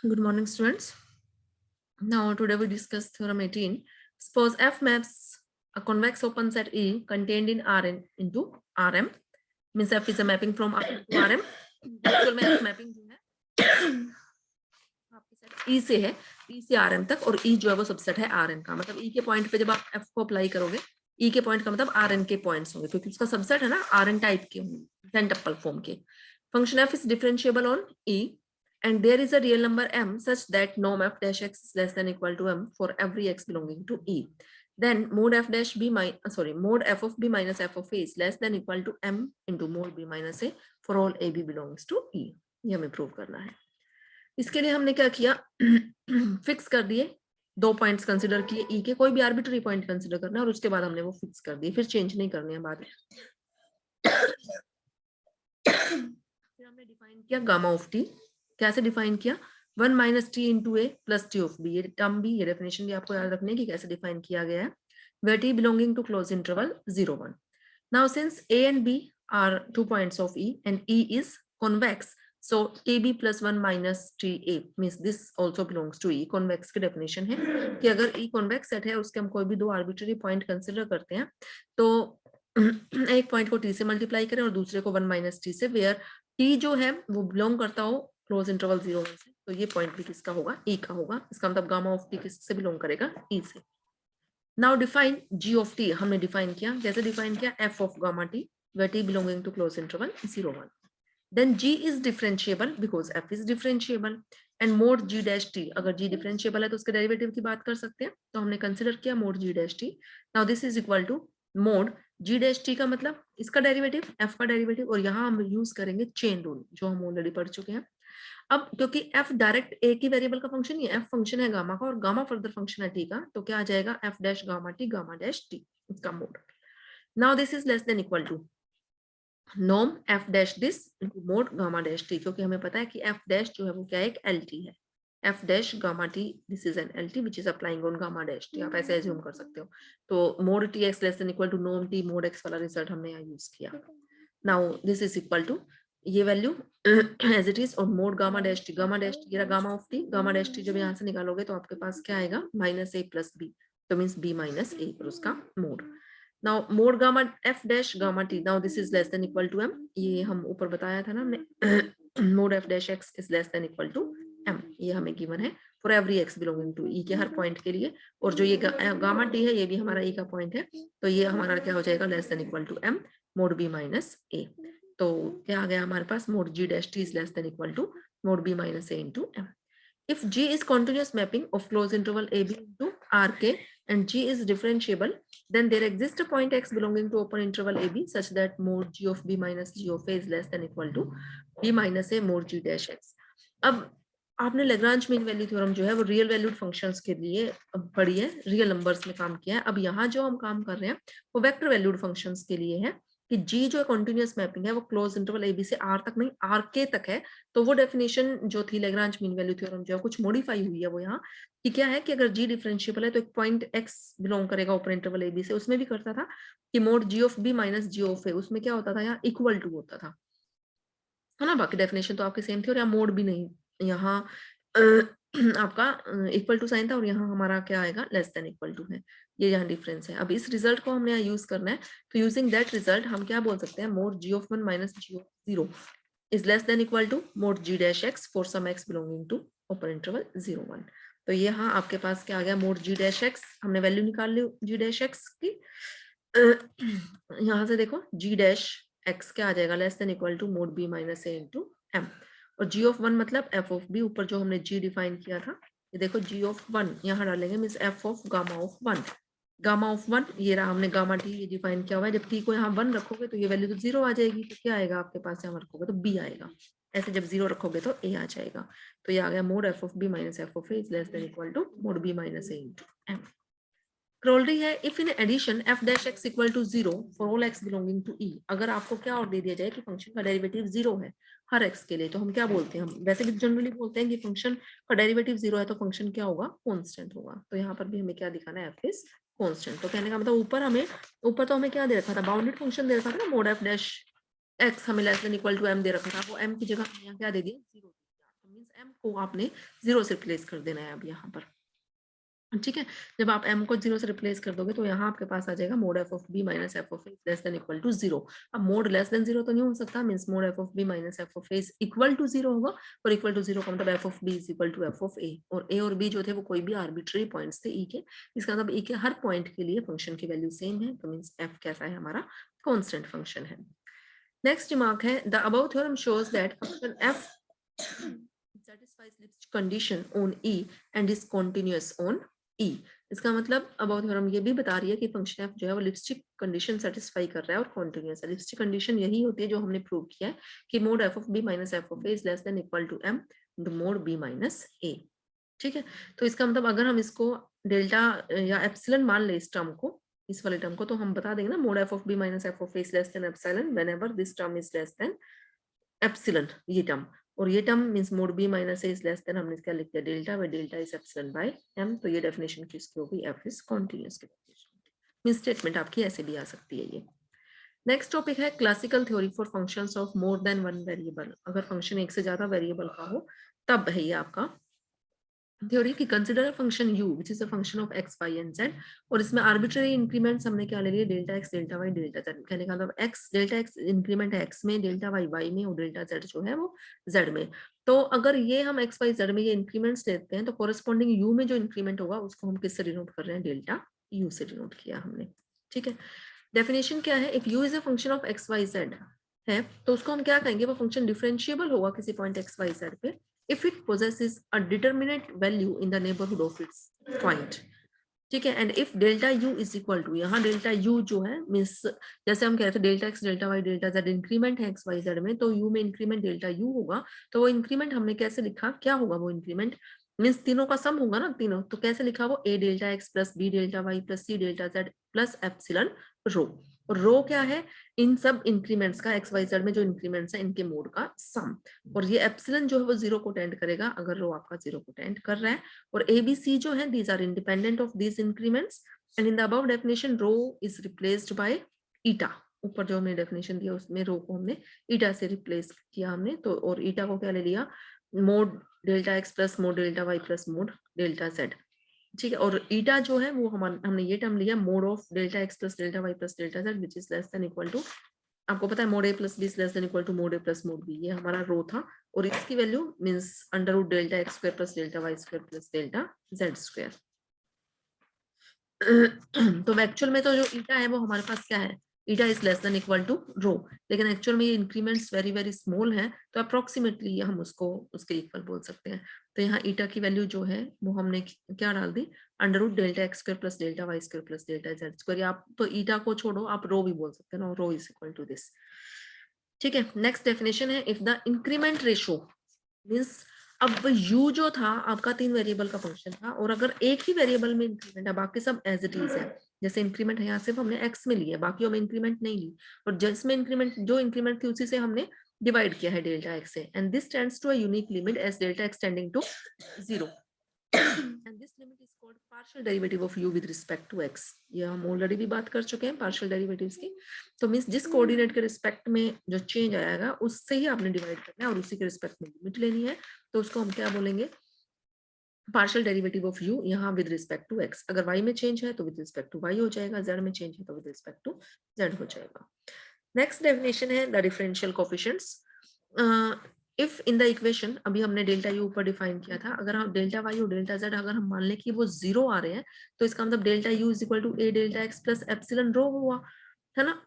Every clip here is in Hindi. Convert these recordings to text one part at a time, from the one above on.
Good morning, students. Now, today we discuss theorem 18. Suppose F maps a convex open set E contained in Rn into Rm. Means F is a mapping from Rn to Rm. Actual में F mapping जो है आपके सेट E से है, E से Rm तक, और E जो है वो सबसेट है Rn का. मतलब E के पॉइंट पे जब आप F को अप्लाई करोगे, E के पॉइंट का मतलब Rn के पॉइंट्स होंगे, क्योंकि उसका सबसेट है ना, Rn टाइप के होंगे, सेंटप्पल फॉर्म के. Function F is differentiable on E. And there is a real number m such that norm f dash x is less than equal to m for every x belonging to E. Then mod f dash b mod f of b minus f of a is less than equal to m into mod b minus a for all a b belongs to E. ये हमें प्रूव करना है. इसके लिए हमने क्या किया, फिक्स कर दिए, 2 पॉइंट्स कंसिडर किए E के, कोई भी आर्बिट्ररी पॉइंट कंसिडर करना है और उसके बाद हमने वो फिक्स कर दिए, फिर चेंज नहीं करने हैं बाद में. फिर हमने डिफाइन किया गामा ऑफ टी. कैसे डिफाइन किया, 1 minus T into A plus T of B. ये टर्म भी, ये डेफिनेशन भी आपको याद रखने की कैसे डिफाइन किया गया है. Where T belonging to close interval 0 1. Now since A and B are 2 points of E and E is convex, so T plus 1 minus T A means this also belongs to E. Convex की डेफिनेशन है कि अगर ई कॉन्वेक्स सेट है, उसके हम कोई भी 2 आर्बिट्ररी पॉइंट कंसिडर करते हैं, तो एक पॉइंट को टी से मल्टीप्लाई करें और दूसरे को 1 माइनस टी से, वेयर टी जो है वो बिलोंग करता हो क्लोज इंटरवल 0 से, तो ये पॉइंट भी किसका होगा, ई का होगा. इसका मतलब गामा ऑफ टी किससे बिलोंग करेगा, ई से. Now define G of T. हमने डिफाइन किया, कैसे डिफाइन किया, F of gamma T where T belonging to close interval 0 1. Then G is differentiable because F is differentiable. And mod G dash T, अगर जी डिफरेंशिएबल है तो उसके डेरिवेटिव की बात कर सकते हैं, तो हमने कंसिडर किया mod G dash T. Now this is equal to mod G dash T का मतलब इसका डेरिवेटिव, एफ का डेरिवेटिव, और यहाँ हम यूज करेंगे चेन रूल जो हम ऑलरेडी पढ़ चुके हैं. अब क्योंकि एफ डायरेक्ट एक ही वेरिएबल का फंक्शन ही है, एफ फंक्शन है गामा का और गामा फर्दर फंक्शन है टी का, तो क्या आ जाएगा, F dash gamma dash T, इसका mod. Now this is less than equal to norm F dash this mod gamma dash T, क्योंकि हमें पता है कि एफ डैश जो है वो क्या है, एक एल टी है. F dash gamma T, this is an L T which is applying on gamma dash T, आप ऐसे एज्यूम कर सकते हो. तो mod T X less than equal to norm T mod X वाला रिजल्ट हमने यहाँ यूज किया. Now this is equal to ये वैल्यू एज इट इज, और मोड गामा डैश टी ये gamma of T, gamma dash T जब यहाँ से निकालोगे तो आपके पास क्या आएगा, माइनस ए प्लस बी, तो मीन्स बी माइनस ए और उसका mode. Now mod gamma f dash gamma t, now this is less than equal to m, ये हम ऊपर बताया था ना हमने, mod f dash x is less than equal to m, ये हमें गिवन है for every x belonging to e के हर पॉइंट के लिए. और जो ये गामा t है ये भी हमारा e का पॉइंट है, तो ये हमारा क्या हो जाएगा, less than equal to m mod b minus a. तो क्या आ गया हमारे पास, mod g dash t is less than equal to mod b minus a into m. If G is continuous mapping of closed interval AB into RK and G is differentiable, then there exists a point X belonging to open interval AB such that mod G of B minus G of A is less than equal to B minus A mod G dash X. अब आपने लैग्रांज मीन वैल्यू थ्योरम जो है वो रियल वैल्यूड फंक्शंस के लिए पढ़ी है, रियल नंबर्स में काम किया है. अब यहाँ जो हम काम कर रहे हैं वो वेक्टर वैल्यूड फंक्शंस के लिए है कि G जो कॉन्टिन्यूस मैपिंग है वो क्लोज इंटरवल AB से R तक नहीं, RK तक है. तो वो डेफिनेशन जो थी लैग्रांज मीन वैल्यू थ्योरम जो है कुछ मॉडिफाई हुई है वो यहाँ, कि क्या है कि अगर G डिफरेंशिएबल है तो एक पॉइंट X बिलोंग करेगा ऊपर इंटरवल AB से. उसमें भी करता था कि mode G of B minus G of A, उसमें क्या होता था, यहाँ इक्वल टू होता था, है ना. बाकी डेफिनेशन तो आपकी सेम थी, और यहाँ मोड भी नहीं, यहाँ आपका इक्वल टू साइन था, और यहाँ हमारा क्या आएगा, लेस देन इक्वल टू है. ये यहाँ डिफरेंस है. अब इस रिजल्ट को हमने यहाँ यूज करना है, तो यूजिंग दैट रिजल्ट हम क्या बोल सकते हैं, mode G of 1 minus G of 0 is less than equal to mod G dash x for some x belonging to open interval 0 1. तो ये हाँ आपके पास क्या आ गया, mod G dash x, हमने वैल्यू निकाल ली G dash x की. यहाँ से देखो G dash x क्या आ जाएगा, less than equal to mod b minus a into m. और G ऑफ 1 मतलब f ऑफ b, ऊपर जो हमने G डिफाइन किया था, ये देखो G ऑफ 1 यहाँ डालेंगे, means f of gamma of 1. Gamma of 1 ये रहा, हमने गामा टी ये डिफाइन किया हुआ है. जब टी को यहाँ 1 रखोगे तो ये वैल्यू तो 0 आ जाएगी, तो क्या आएगा आपके पास, यहाँ रखोगे तो b आएगा. ऐसे जब 0 रखोगे तो a आ जाएगा. तो ये आ गया mod f of b minus f of a is less than equal to mod b minus a into m. Corollary है, if in addition f dash x equal to 0 for all x belonging to e. अगर आपको क्या और दे दिया जाए कि फंक्शन का डेरिवेटिव 0 है हर x के लिए, तो हम क्या बोलते हैं, हम वैसे भी जनरली बोलते हैं कि फंक्शन का डेरिवेटिव 0 है तो फंक्शन क्या होगा, कांस्टेंट होगा. तो यहाँ पर भी हमें क्या दिखाना है, f इज कांस्टेंट. तो कहने का मतलब ऊपर तो हमें क्या दे रखा था, बाउंडेड फंक्शन दे रखा था ना, मोड f डैश x हमें less than equal to m दे रखा था, वो m की जगह यहाँ क्या दे दिया, 0. मींस m को आपने 0 से रिप्लेस कर देना है अब यहाँ पर, ठीक है। जब आप m को 0 से रिप्लेस कर दोगे तो यहाँ आपके पास आ जाएगा mod f of b minus f of a less than equal to 0। अब मोड लेस देन 0 तो नहीं हो सकता, means mod f of b minus f of a equal to 0 होगा, और इक्वल टू 0 का मतलब f of b is equal to f of a, और a और b जो थे वो कोई भी आर्बिट्री पॉइंट्स थे e के, इसका मतलब e के हर पॉइंट के लिए फंक्शन की वैल्यू सेम है, तो मींस f कैसा है हमारा, कॉन्स्टेंट फंक्शन है। नेक्स्ट रिमार्क है the above theorem shows that function f satisfies Lipschitz condition on E and is continuous on E। इसका मतलब अबाउट थ्योरम ये भी बता रही है कि फंक्शन f जो है वो लिप्स्टिक कंडीशन सेटिस्फाई कर रहा है और कॉन्टिन्यूस है। लिप्स्टिक कंडीशन यही होती है जो हमने प्रूव किया है कि mod f of b minus f of a is less than equal to m the mod b minus a, ठीक है। तो इसका मतलब अगर हम इसको डेल्टा या एप्सिलन मान ले इस टर्म को, इस वाले टर्म को, तो हम बता देंगे ना mod f of b minus f of a is less than epsilon whenever this term is less than epsilon, ये टर्म, और ये term means mod b minus a is less than, हमने क्या लिख दिया delta, where delta is epsilon by m, तो ये डेफिनेशन किसकी होगी, f इज कंटीन्यूअस की डेफिनेशन। मींस स्टेटमेंट आपकी ऐसे भी आ सकती है ये। नेक्स्ट टॉपिक है classical theory for functions of more than one variable. अगर फंक्शन एक से ज्यादा वेरिएबल का हो तब है ये आपका थ्योरी की consider a function u which is a function of x y and z, और इसमें आर्बिट्ररी इंक्रीमेंट्स हमने क्या ले लिए, delta x delta y delta z, कहने का मतलब x डेल्टा x इंक्रीमेंट है x में, डेल्टा y y में, और डेल्टा z जो है वो z में। तो अगर ये हम x y z में ये इंक्रीमेंट्स लेते हैं तो कोरिस्पॉन्डिंग u में जो इंक्रीमेंट होगा उसको हम किससे डिनोट कर रहे हैं, डेल्टा u से डिनोट किया हमने, ठीक है। डेफिनेशन क्या है, if u is a function of x y z है तो उसको हम क्या कहेंगे, वो फंक्शन डिफरेंशिएबल होगा किसी पॉइंट x y z पे if it possesses a determinate value in the neighborhood of its point, ठीक है। And if delta u is equal to, यहाँ डेल्टा u जो है मीन्स जैसे हम कह रहे थे delta x delta y delta z increment है x y z में, तो u में इंक्रीमेंट डेल्टा u होगा, तो वो इंक्रीमेंट हमने कैसे लिखा, क्या होगा वो इंक्रीमेंट, मीन्स तीनों का सम होगा ना तीनों, तो कैसे लिखा वो a delta x plus b delta y plus c delta z plus epsilon rho, और रो क्या है, इन सब इंक्रीमेंट्स का एक्स वाई जेड में जो इंक्रीमेंट्स है इनके मोड का सम, और ये एप्सिलन जो है वो 0 को टेंड करेगा अगर रो आपका 0 को टेंड कर रहा है, और ए बी सी जो है these are independent of these increments, and in the above definition rho is replaced by eta, ऊपर जो हमने डेफिनेशन दिया उसमें रो को हमने ईटा से रिप्लेस किया हमने, तो और ईटा को क्या ले लिया, mod delta x plus mod delta y plus mod delta z, ठीक है। और ईटा जो है वो हमने ये टर्म लिया mod of delta x plus delta y plus delta z which is less than equal to, आपको पता है mod a plus b is less than equal to mod a plus mod b, ये हमारा रो था, और इसकी value means under root delta x square plus delta Y square plus delta Z square. तो एक्चुअल में तो जो ईटा है वो हमारे पास क्या है, eta is less than equal to rho, लेकिन एक्चुअल में ये इंक्रीमेंट्स वेरी वेरी स्मॉल है, तो अप्रोक्सीमेटली हम उसको उसके इक्वल बोल सकते हैं। तो यहाँ ईटा की वैल्यू जो है वो हमने क्या डाल दी, under root delta x square plus delta Y square plus delta Z square, आप तो ईटा को छोड़ो आप रो भी बोल सकते हैं ना, रो इज इक्वल टू दिस, ठीक है। नेक्स्ट डेफिनेशन है if the increment ratio means, अब u जो था आपका 3 वेरिएबल का फंक्शन था, और अगर एक ही वेरिएबल में इंक्रीमेंट है बाकी सब एज इट इज है, जैसे इंक्रीमेंट है यहाँ सिर्फ हमने x में लिया है बाकी में इंक्रीमेंट नहीं ली, और जिसमें इंक्रीमेंट जो इंक्रीमेंट थी उसी से हमने डिवाइड किया है डेल्टा x से, and this tends to a unique limit as delta x tending to 0 and this limit is called partial derivative of u with respect to x, ये हम ऑलरेडी भी बात कर चुके हैं पार्शियल डेरिवेटिव्स की, तो मींस जिस कोऑर्डिनेट के रिस्पेक्ट में जो चेंज आएगा उससे ही आपने डिवाइड करना है और उसी के रिस्पेक्ट में लिमिट लेनी है, तो उसको हम क्या बोलेंगे, पार्शियल डेरिवेटिव ऑफ u यहाँ विद रिस्पेक्ट टू x, अगर y में चेंज है तो विद रिस्पेक्ट टू y हो जाएगा, z में चेंज है तो विद रिस्पेक्ट टू z हो जाएगा। नेक्स्ट डेफिनेशन है the differential coefficients, if in the equation, अभी हमने डेल्टा यू ऊपर डिफाइन किया था, अगर हम डेल्टा वाई और डेल्टा जेड अगर हम मान लें कि वो 0 आ रहे हैं, तो इसका मतलब delta U is equal to A delta x plus epsilon rho हुआ है ना।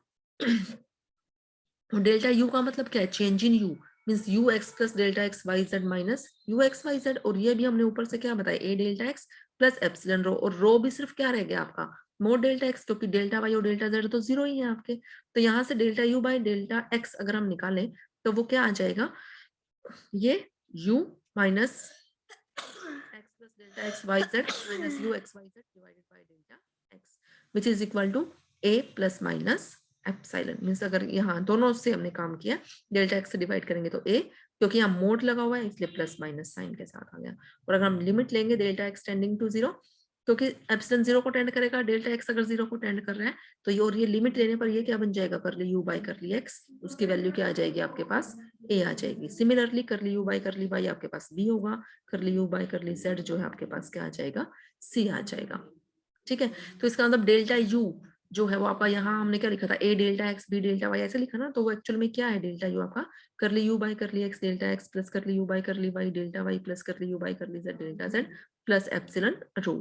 डेल्टा यू का मतलब क्या है, change in U means U X plus delta x Y Z minus you x Y Z, और ये भी हमने ऊपर से क्या बताया A delta x plus epsilon rho, और रो भी सिर्फ क्या रह गया आपका मोड डेल्टा एक्स, क्योंकि डेल्टा वाई और डेल्टा जेड तो 0 ही है आपके, तो यहाँ से delta U by delta x अगर हम निकालें तो वो क्या आ जाएगा, ये u minus x plus delta x Y Z minus you x Y z divided by delta x which is equal to a plus minus epsilon, means अगर यहाँ दोनों से हमने काम किया डेल्टा एक्स से डिवाइड करेंगे तो a, क्योंकि यहाँ मोड लगा हुआ है इसलिए प्लस माइनस साइन के साथ आ गया, और अगर हम लिमिट लेंगे डेल्टा एक्स टेंडिंग टू 0 क्योंकि एप्सिलॉन 0 को टेंड करेगा, डेल्टा एक्स अगर 0 को टेंड कर रहा है तो ये, और ये लिमिट लेने पर ये क्या बन जाएगा, करली यू बाई करली एक्स, उसकी वैल्यू क्या आ जाएगी आपके पास, ए आ जाएगी। सिमिलरली करली यू बाई करली वाई आपके पास बी होगा, करली यू बाई करली जेड जो है आपके पास क्या आ जाएगा, सी आ जाएगा। ठीक है, तो इसका मतलब डेल्टा यू जो है वो आपका, यहाँ हमने क्या लिखा था, A delta X B delta Y ऐसे लिखा ना, तो वो एक्चुअल में क्या है, डेल्टा यू आपका curly u by curly x delta x plus curly u by curly y delta y plus curly u by curly z delta z plus epsilon rho.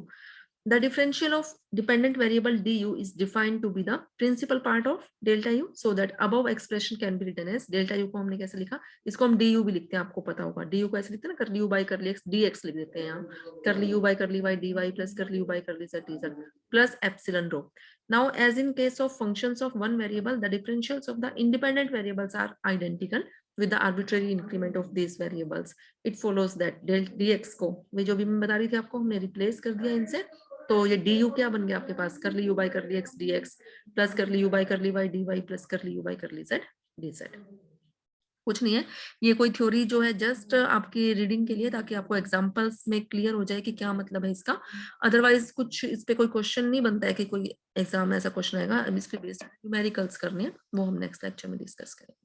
The differential of dependent variable du is defined to be the principal part of delta u, so that above expression can be written as delta u को हमने कैसे लिखा, इसको हम du भी लिखते हैं, आपको पता होगा du को ऐसे लिखते हैं ना, करली u by करली x dx लिख देते हैं यहाँ, करली u by करली y dy plus करली u by करली z dz plus epsilon rho. Now as in case of functions of one variable, the differentials of the independent variables are identical with the arbitrary increment of these variables. It follows that del dx को, मैं जो भी मैं बता रही थी आपको, हमने रिप्लेस कर दिया इनसे, तो ये डी यू क्या बन गया आपके पास, curly u by curly x d x plus curly u by curly y d y plus curly u by curly z d z. कुछ नहीं है, ये कोई थ्योरी जो है जस्ट आपकी रीडिंग के लिए, ताकि आपको एग्जांपल्स में क्लियर हो जाए कि क्या मतलब है इसका। अदरवाइज कुछ इस पे कोई क्वेश्चन नहीं बनता है कि कोई एग्जाम में ऐसा क्वेश्चन आएगा। अब इस पे बेस्ड न्यूमेरिकल्स करने हैं, वो हम नेक्स्ट लेक्चर में डिस्कस करेंगे।